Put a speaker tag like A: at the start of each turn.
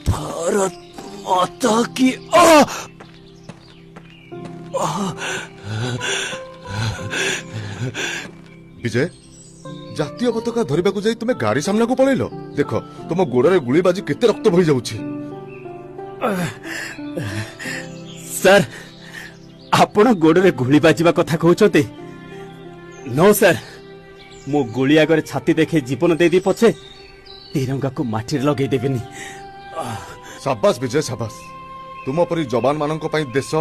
A: भारत माता की
B: विजय जातीय पताका धरने को जाई तुम गाड़ी सामना को पलैल देख तुम गोड़े गुली बाजी केते रक्त बही जाउछि।
A: सर आपण गोड़े गुली बाजिबा कथा कहउछते नो सर मो गोली आगे छाती देखे जीवन देदी पछे तिरंगा को माटी लगे देबेनी।
B: शाबाश विजय शाबाश तुम परी जवान मानक पई देश